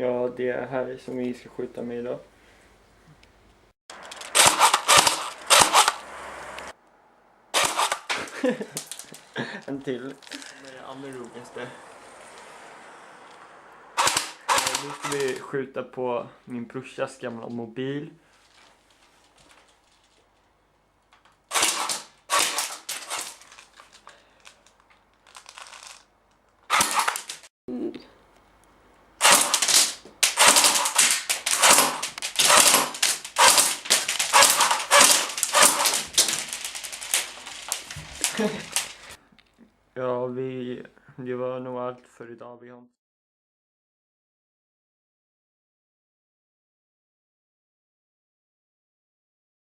Ja, det är här som vi ska skjuta med idag. En till. Men det allra roligaste. Nu ska vi skjuta på min brorsas gamla mobil. Ja, det var nog allt för idag. Vi har